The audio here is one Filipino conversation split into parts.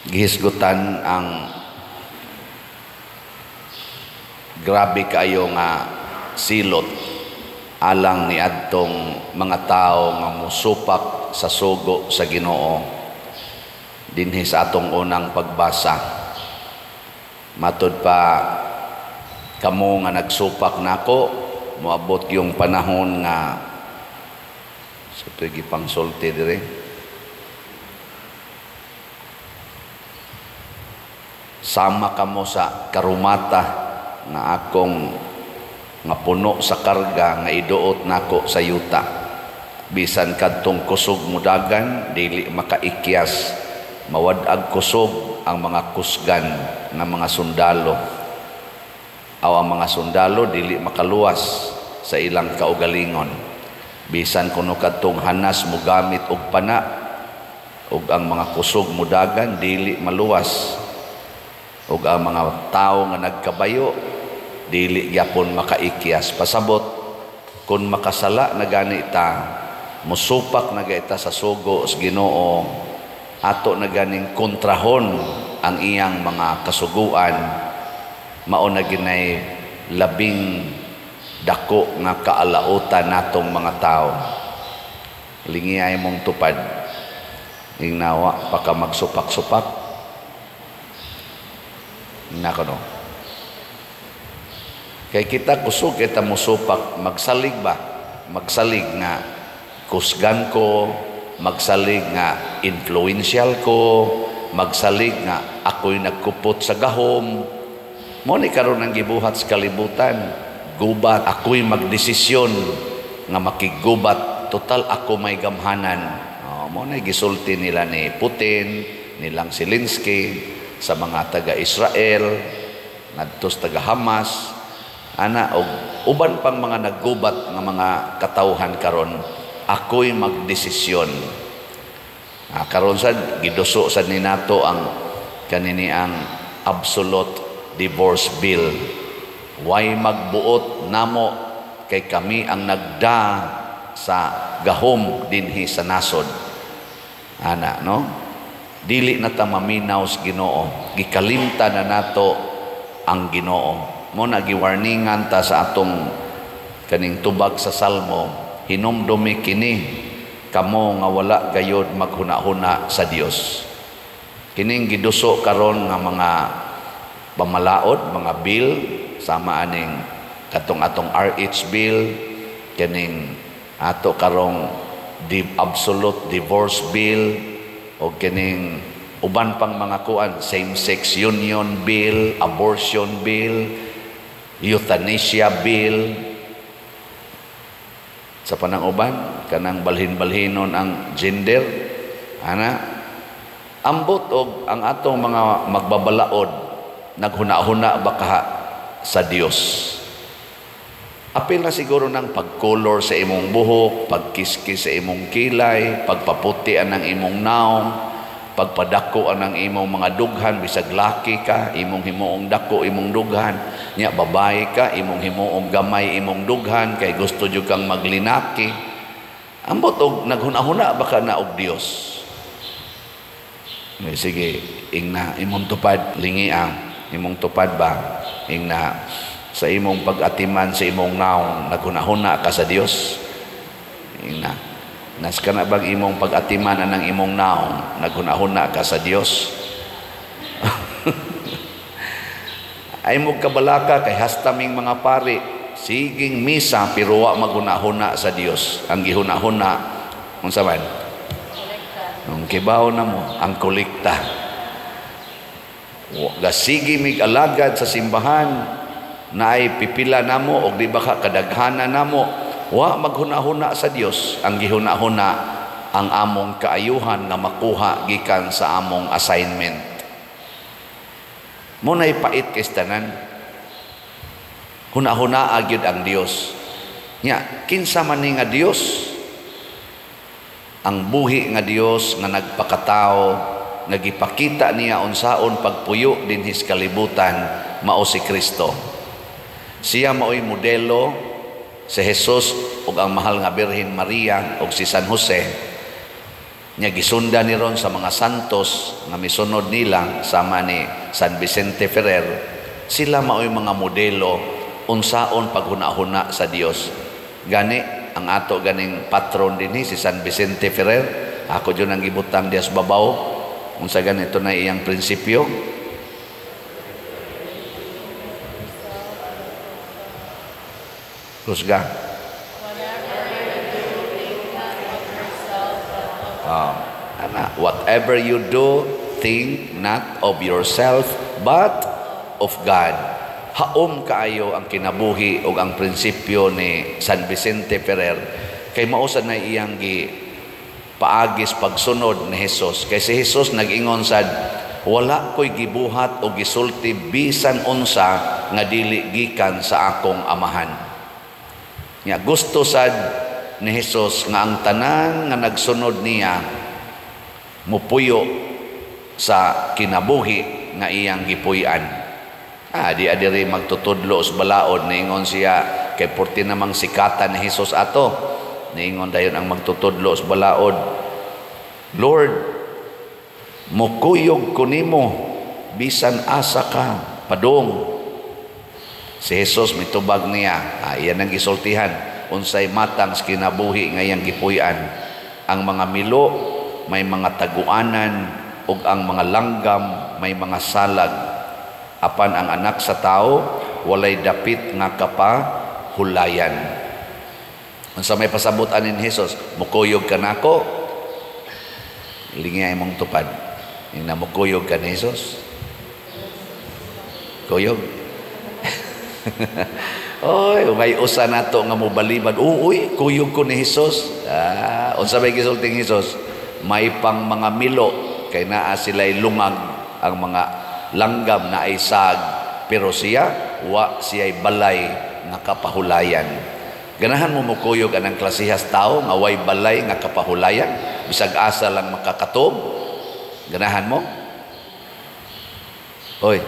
gihisgutan ang grabe kayo nga silot alang ni adtong mga tao nga musupak sa sugo sa Ginoo dinhi sa atong unang pagbasa. Matud pa kamo nga nagsupak nako, moabot yung panahon nga sa tuig pangsulti dire. Sama kamo sa karumata nga akong nga puno sa karga nga iduot nako sa yuta. Bisan kadtong kusog mudagan dili makaikyas, mawad-ag kusog ang mga kusgan nga mga sundalo. Aw ang mga sundalo dili makaluwas sa ilang kaugalingon. Bisan kuno kadtong hanas mogamit og pana ug ang mga kusog mudagan dili maluwas. Ug ang mga tao nga nagkabayo dili gyapon makaikyas. Pasabot kun makasala na gani ta, musupak na gaita sa sugo sa Ginoo, ato na ganing kontrahon ang iyang mga kasuguan, mao na ginay labing dako nga kaalautan natong mga tao. Lingiay mong tupad ingnawa pa ka magsupak-supak nakono. Kay kita kusog kita musupak, magsalig ba? Magsalig nga kusgan ko, magsalig nga influential ko, magsalig nga ako'y nagkupot sa gahom. Mo ni karon ang gibuhat sa kalibutan, gubat ako'y magdesisyon nga makigubat, total ako may gamhanan. Mo na gisulti nila ni Putin, nilang Zelensky sa mga taga-Israel, ngadto sa taga-Hamas, ana og uban pang mga naggubat nga mga katawhan karon, ako'y magdesisyon. Karon sad giduso sad ni nato ang kanini ang absolute divorce bill. Way magbuot namo kay kami ang nagda sa gahom dinhi sa nasod. Ana no? Dili na ta maminaw sa Ginoo, gikalimta na nato ang Ginoo. Mo na giwarningan ta sa atong kaning tubag sa Salmo, hinumdumi kini kamo nga wala gayod maghuna-huna sa Dios. Kining giduso karon nga mga pamalaod, mga bill, sama aning atong RH bill, kining ato karong absolute divorce bill, o kining uban pang mga kuan, same-sex union bill, abortion bill, euthanasia bill. Sa panang uban kanang balhin-balhinon ang gender, ana ambot og ang atong mga magbabalaod naghuna-huna ba kaha sa Dios. Apil na siguro ng pagkolor sa imong buhok, pagkiskis sa imong kilay, pagpaputian ng imong naong, pagpadakoan ng imong mga dughan, bisag laki ka, imong himuong dako, imong dughan, nya babae ka, imong himuong gamay, imong dughan, kay gusto jud kang maglinaki. Ambot og naghuna-huna baka na og Dios. Sige, ingna imong tupad, lingi ang imong tupad ba? Ingna sa imong pag-atiman sa imong naong, naghuna-huna ka sa Dios. Ingna nas ka na bang imong pag-atiman ng imong naong, naghuna-huna ka sa Dios? Ay mo kabalaka kay hastaming mga pari, siging misa pero wa maghuna-huna sa Dios. Ang gihuna-huna unsa man? Nung kibaw na mo ang kolekta. Gasigi mig alagad sa simbahan, naay pipila namo og di ba ka kadaghana namo, wa maghuna-huna sa Dios. Ang gihuna-huna ang among kaayuhan na makuha gikan sa among assignment. Munay pait kay tanan, huna-huna agyud ang Dios. Nya kinsa man ni nga Dios? Ang buhi nga Dios nga nagpakatao, nagipakita niya unsaon pagpuyo dinhi sa kalibutan, mao si Kristo. Siya mao'y modelo, si Jesus ug ang mahal nga Birhen Maria ug si San Jose. Nya gisunda ni ron sa mga santos nga misunod nila sama ni San Vicente Ferrer, sila mao'y mga modelo unsaon paghuna-huna sa Dios. Gani ang ato ganing patron dinhi si San Vicente Ferrer, ako jud ang gibutang dias babaw. Unsa ganito na iyang prinsipyo? Husga. Whatever you do, think not of yourself, but of God. Haom kaayo ang kinabuhi o ang prinsipyo ni San Vicente Ferrer. Kay mausan na iyang paagis pagsunod ni Jesus. Kay si Jesus nag-ingon sad, wala ko'y gibuhat o gisulti bisan unsa nga dili gikan sa akong amahan. Nya gusto sad ni Jesus nga ang tanan nga nagsunod niya mupuyo sa kinabuhi nga iyang gipuy-an. Di adiri magtutudlo sa balaod, niingon siya kay porti namang sikatan ni Jesus ato. Niingon dayon ang magtutudlo sa balaod, Lord, mukuyog ko nimo bisan asa ka padung. Si Jesus mitubag niya, iyan ang gisultihan, unsay matang sa kinabuhi nga iyang gipuy-an. Ang mga milo may mga taguanan ug ang mga langgam may mga salag, apan ang anak sa tao walay dapit nga kapahulayan. Unsa may pasabutan ni Jesus, mukuyog ka nako, lingay mong tupad. Ning namukuyog ka ni Jesus, kuyog. Oy, may usa nato nga mobalibad, uy, kuyog ko ni Jesus. Unsa may gisulting Jesus? May pang mga milo kay naa sila'y lungag, ang mga langgam na ay sag, pero siya'y balay nga kapahulayan. Ganahan mo mukuyog anang klasihas tao nga way balay nga kapahulayan, bisag asa lang makakatob. Ganahan mo? Oy.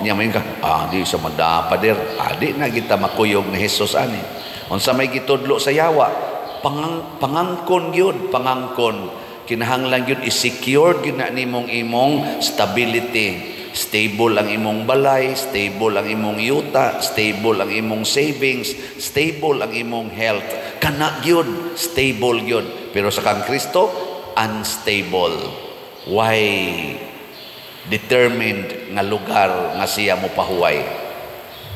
Nya may ka, di sa madapader, di na kita makuyog ni Jesus ani. Unsa may gitudlo sa yawa, pangangkon yun, pangangkon. Kinahanglan yun, i-secure yun na nimong imong stability. Stable ang imong balay, stable ang imong yuta, stable ang imong savings, stable ang imong health. Kana yun, stable yun. Pero sa kang Kristo, unstable. Why? Determined nga lugar nga siya mo pahuway.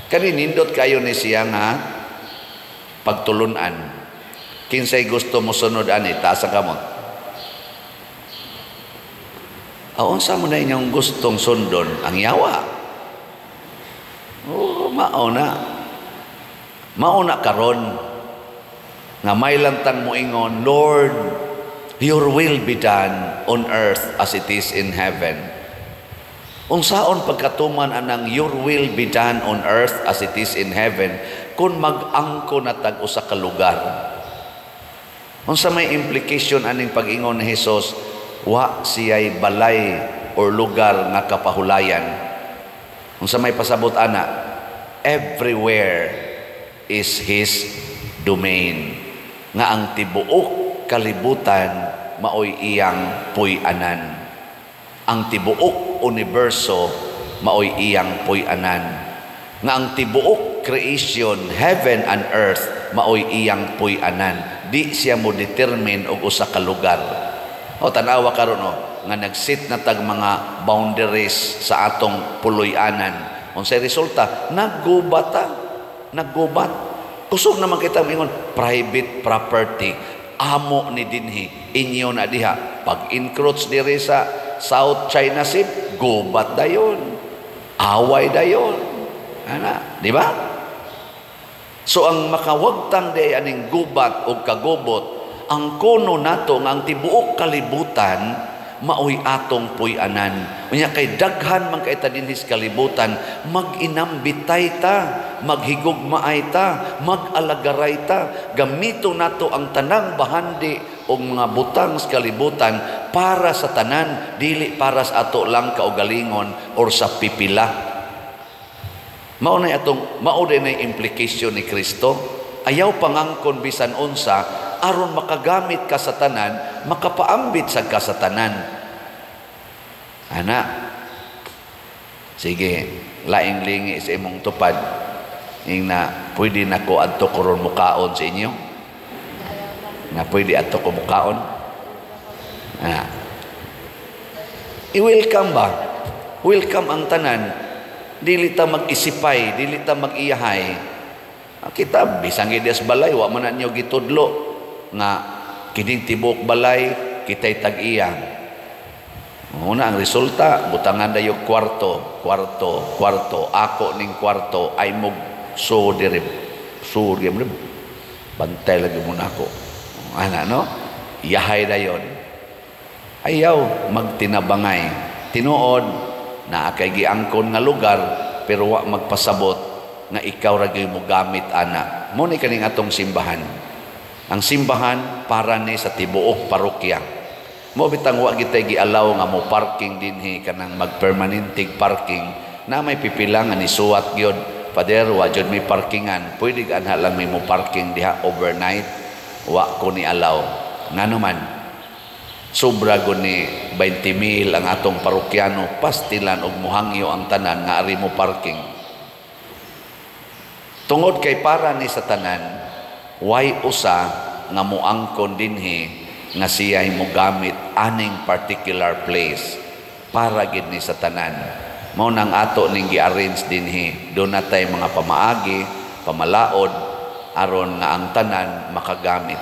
Kaninindot kayo ni siya nga pagtulunan. Kinsay gusto mo sunod ani, taas ang kamot. Unsa mo na inyong gustong sundon? Ang yawa. Mauna karon nga may lantang mo ingon, Lord, your will be done on earth as it is in heaven. Unsaon pagkatuman anang your will be done on earth as it is in heaven kung mag-angko na tag-usa ka lugar. Unsa may implication aning pag-ingon ni Jesus, wa siya'y balay or lugar nga kapahulayan. Unsa may pasabot ana, everywhere is His domain. Nga ang tibuok kalibutan maoy iyang puy-anan. Ang tibuok universo maoy iyang puy-anan. Nga ang tibuok creation, heaven and earth, maoy iyang puy-anan. Di siya mo determine og usa ka lugar. Tanawa karon nga nagsit na tag mga boundaries sa atong puloy-anan. Unsay resulta? Naggubat. Kusog naman kita mingon, private property. Amo ni dinhi, inyo na diha. Pag encroach diri sa South China Sea, gubat dayon. Away dayon. Di ba? So ang makawagtang di aning gubat o kagubot, ang kuno nato nga ang tibuok kalibutan maoy atong puy-anan. Unya kay daghan man kay ta dinhi sa kalibutan, mag-inambitay ta, maghigugmaay ta, mag-alagaray ta, gamito nato ang tanang bahandi o mga butang sa kalibutan para sa tanan, dili para sa ato lang kaugalingon or sa pipila. Mao na implication ni Kristo. Ayaw pangangkon bisan unsa aron makagamit ka sa tanan, makapaambit sa kasatanan. Ana, sige, laing lingi sa imong tupad, ing na pwede na ko adto karon mukaon sa inyo? Na pwede adto ko mukaon? I-welcome ba? Welcome ang tanan. Dili ta mag-isipay, dili ta mag-iyahay. Kita bisang gides balay wa man ninyo gitudlo nga kining tibok balay kitay tag-iya. Una ang resulta, butangan dayo kwarto. Ako ning kwarto ay mog sudirib. Bantay lagi mo na ako. Ana no? Yahay dayon. Ayaw magtinabangay. Tinuod na kay giangkon nga lugar pero wa magpasabot nga ikaw ra gyud mo gamit ana. Mo ni kaning atong simbahan. Ang simbahan para ni sa tibuok parokya. Mo bitang wa gitay gialaw nga mo parking dinhi kanang magpermanenting parking na may pipilang ani suwat gyud. Pader wa jud may parkingan. Pwede anha lang may mo parking diha overnight. Wa ko ni alaw. Ngano man sobra gud ni 20,000 ang atong parokyano pastilan og muhangyo ang tanan nga ari mo parking. Tungod kay para ni sa tanan, way usa nga moangkon dinhi nga siya'y mo gamit aning particular place para gid ni sa tanan. Mao nang ato ning gi-arrange dinhi. Doon natay mga pamaagi, pamalaod aron nga ang tanan makagamit.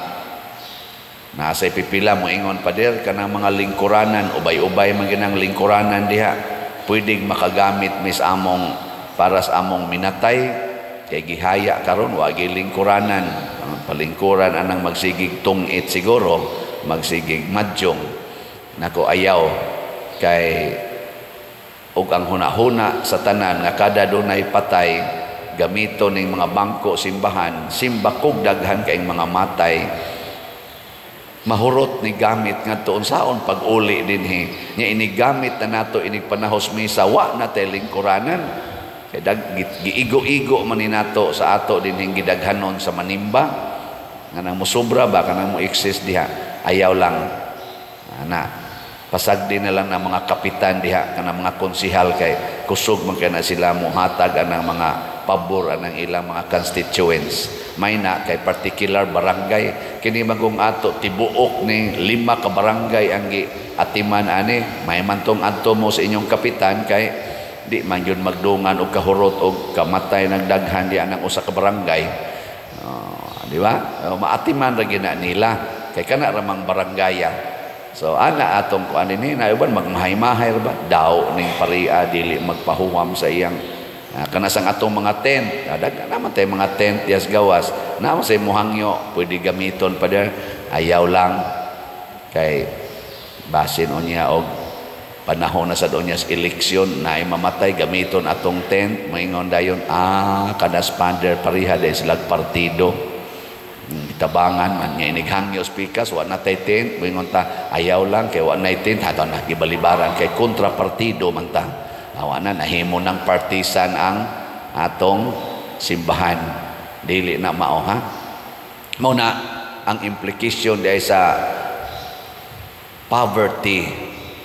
Nasa pipila mo ingon pader kanang mga lingkuranan, ubay-ubay man ginang lingkuranan diha. Pwedeng makagamit mis among para sa among minatay kay gihaya karon wa gilingkuranan. Ang palingkuran anang magsigig tungit siguro, magsigig madyong. Nako ayaw kay ug ang hunahuna sa tanan nga kada dunay patay gamito ning mga bangko simbahan, simba kog daghan kay mga matay. Mahurot ni gamit ngadto unsaon pag-uli dinhi nya inigamit na nato inig panahos misa wa na tay lingkuranan kay giigo-igo man ni nato sa ato dinhi gidaghanon sa manimba nga nang mosobra ba kanang mo excess diha ayaw lang ana pasagdi na lang ng mga kapitan diha kanang mga konsihal kay kusog man kay na sila mohatag anang mga pabor anang ilang mga constituents. May na kay particular barangay kini magong ato tibuok ning 5 ka barangay ang giatiman ani may mantong adto mo sa inyong kapitan kay di man yun magdungan og kahurot og kamatay nagdaghan di anang usa ka barangay. Di ba? Maatiman ra gina nila kay kana ramang barangaya. So ana atong kuan dinhi na uban magmahay-mahay ra ba daw ning paria dili magpahuwam sa iyang kana sang atong mga tent, daghan naman tay mga tent dias gawas. Naman say muhangyo, pwede gamiton pa der. Ayaw lang kay basin unya og panahon na sa doon niya sa eleksyon na ay mamatay gamiton atong tent. Moingon dayon kada spander pariha dahil sila partido. Tabangan man nga inighangyo speakers wa natay tent. Moingon ta ayaw lang kay wa nay tent hato na gibalibaran kay kontrapartido man ta. Awa na nahimo ng partisan ang atong simbahan. Dili na mao ha. Muna ang implication diay sa poverty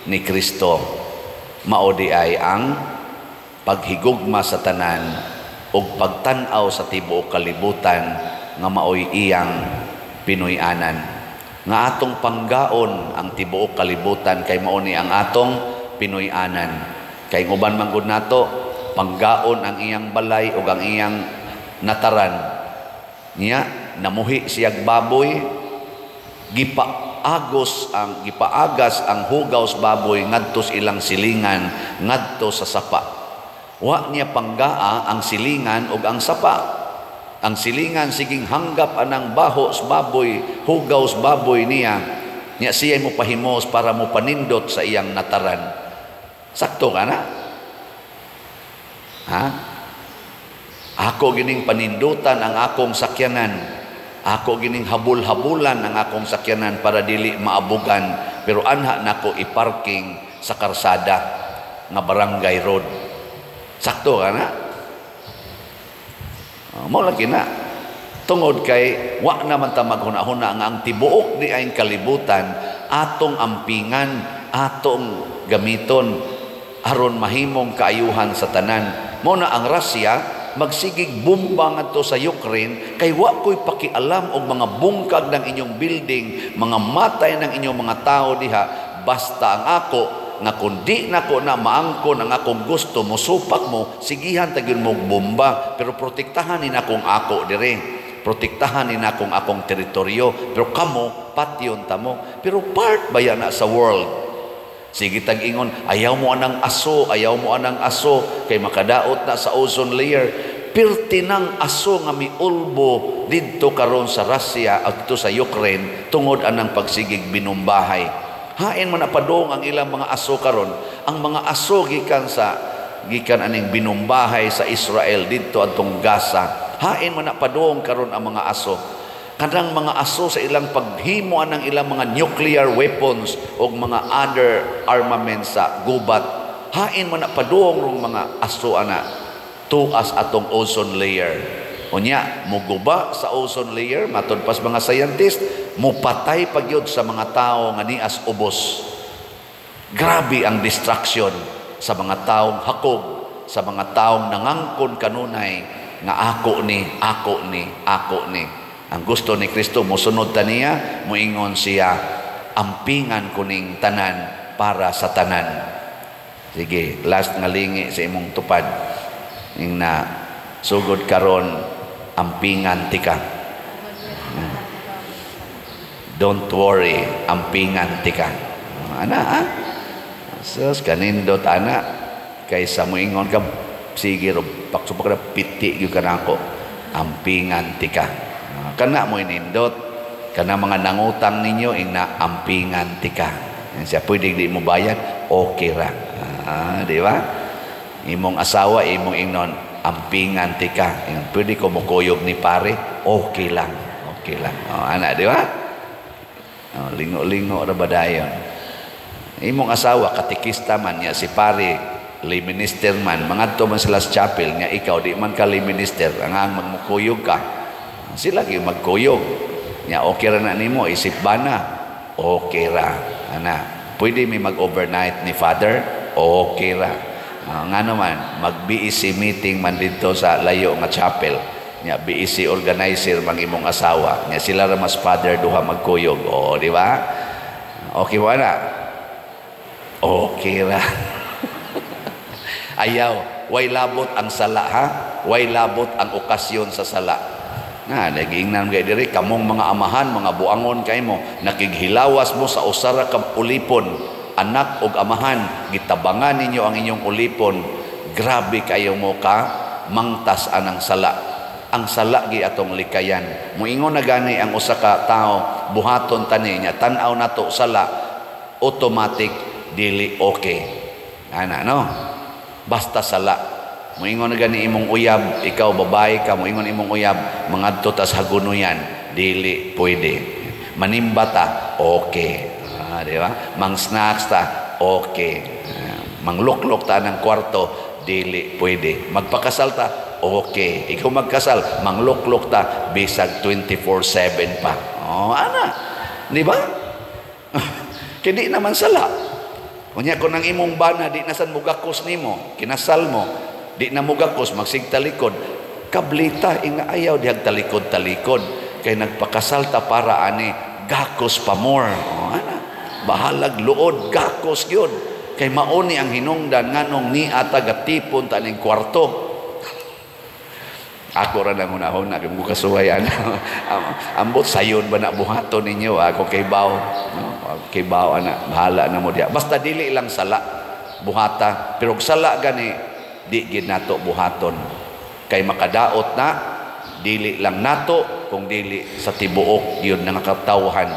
ni Kristo mao di ay ang paghigugma sa tanan ug pagtan-aw sa tibuok kalibutan nga maoy iyang Pinoy-anan. Nga atong panggaon ang tibuok kalibutan kay mao ni ang atong Pinoy-anan. Kay nguban man gud nato panggaon ang iyang balay ug ang iyang nataran niya namuhi siyag baboy gipaagas ang hugaws baboy ngadto sa ilang silingan ngadto sa sapa. Wa niya panggaa ang silingan ug ang sapa. Ang silingan siging hanggap anang bahos baboy hugaws baboy niya siya mo pahimos para mo panindot sa iyang nataran. Sakto ka na? Ha? Ako gining panindutan ang akong sakyanan. Ako gining habul-habulan ang akong sakyanan para dili maabugan. Pero anha nako iparking sa karsada nga barangay road. Sakto ka na? Mao lagi na. Tungod kay wa naman ta maghuna-huna nga ang tibuok di ay kalibutan atong ampingan, atong gamiton aron mahimong kaayuhan sa tanan. Mao na ang Russia magsigig bomba ngadto sa Ukraine kay wa koy pakialam og mga bungkag ng inyong building, mga matay ng inyong mga tao diha, basta ang ako nga kundi nako na maangkon ang akong gusto mo supak mo, sigihan tagyud mo bomba, pero protektahan ni nakong ako dire, protektahan ni nakong akong teritoryo, pero kamo patyon tamo, pero part ba yan na sa world? Sige tag-ingon, ayaw mo anang aso, ayaw mo anang aso, kay makadaot na sa ozone layer. Pirti ng aso nga miulbo dito karon sa Russia at dito sa Ukraine tungod anang pagsigig binumbahay. Hain man napadong ang ilang mga aso karon, ang mga aso gikan aning binumbahay sa Israel dito atong Gaza. Hain man napadong karon ang mga aso. Kanang mga aso sa ilang paghimo ng ilang mga nuclear weapons o mga other armaments sa gubat, hain man napadong rong mga aso ana tuas atong ozone layer. Unya muguba sa ozone layer matud pas mga scientist, mupatay pagyud sa mga tao nga nias ubos. Grabe ang distraction sa mga taong hakog, sa mga taong nangangkon kanunay nga ako ni, ako ni, ako ni. Ang gusto ni Kristo, musunod ta niya, muingon siya, ampingan kuning tanan para sa tanan. Sige, last nga lingi sa imong tupad. Ning na sugod karon, ampingan tika. Don't worry, ampingan tika. Ana, ha? Sus, kanindot, ana. Kaysa muingon ka, sige, paksupak na piti yung kanako. Ampingan tika. Kana mo inindot, kana mga nangutang ninyo ina ampingan tika. Siya pwede di mo bayad, okay ra. Di ba? Imong asawa, imong ingnon, ampingan tika. Pwede ko mukuyog ni pare, okay lang. Okay lang. Anak, di ba? Lingo-lingo ra ba dayon? Imong asawa, katikista man niya, si pare, lay minister man, mangadto man sila sa chapel, nga ikaw, di man ka lay minister, ang magmukuyog ka. Sila kayo magkuyog. Ya, okay ra na nimo, isip ba na? Okay ra. Ana, pwede may mag-overnight ni Father? Okay ra. Nga naman, mag-BEC meeting man dito sa layo nga chapel. Ya, BEC organizer mang imong asawa. Ya, sila ra mas Father duha magkuyog. O, di ba? Okay ba na? Okay ra. Ayaw, way labot ang sala, ha? Way labot ang okasyon sa sala. Nagingnan kay diri kamong mga amahan, mga buangon kay mo, nakighilawas mo sa usara ka ulipon, anak og amahan, gitabangan ninyo ang inyong ulipon. Grabe kayo mo ka mangtas anang sala. Ang sala gi atong likayan. Muingon na gani ang usa ka tawo, buhaton tani niya, tan-aw nato sala, automatic dili okay. Ana no? Basta sala. Moingon na gani imong uyab, ikaw babae ka, moingon imong uyab, mangadto tas hagunuyan, dili pwede. Manimba ta, okay. Di ba? Mang snacks ta, okay. Mangluklok ta ng kwarto, dili pwede. Magpakasal ta, okay. Ikaw magkasal, mangluklok ta, bisag 24/7 pa. Ana. Di ba? Kaya di naman sala. Kunya kung ang imong bana, di nasan mo gakos nimo, kinasal mo, di na mo gakos, magsig-talikod, kablita, inaayaw, dihag talikod-talikod, kay nagpakasal ta para ani, gakos pa more. Ana, bahalag luod, gakos yun. Kay mauni ang hinungdan, nganong ni atagatipon ta ning kwarto. Ako ra nang hunahon, kay mo kasuway, ambot sayon ba na buhaton ninyo, ako kay baw, no? Kay baw, ana, bahala na mo diya. Basta dili lang sala, buhata, pero sala gani, di gid nato buhaton kay makadaot na dili lang nato kung dili sa tibuok yun nga katawhan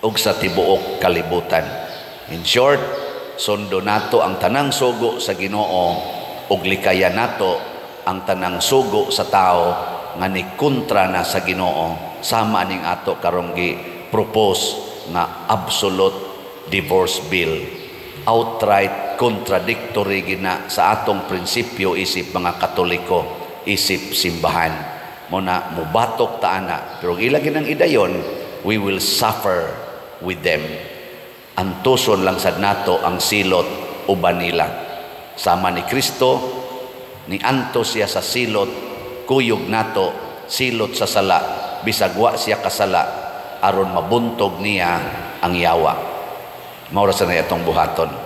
ug sa tibuok kalibutan. In short, sundo nato ang tanang sugo sa Ginoo ug likayan nato ang tanang sugo sa tao nga ni kontra na sa Ginoo, sama ning ato karong gi-propose nga absolute divorce bill. Outright contradictory gina sa atong prinsipyo isip mga Katoliko, isip simbahan. mo na mubatok ta ana, pero ilagi ng idayon, we will suffer with them. Antuson lang sad nato ang silot uban nila. Sama ni Kristo, ni antos siya sa silot, kuyog nato silot sa sala, bisag wa siya kasala, aron mabuntog niya ang yawa. Maura sa na itong buhaton.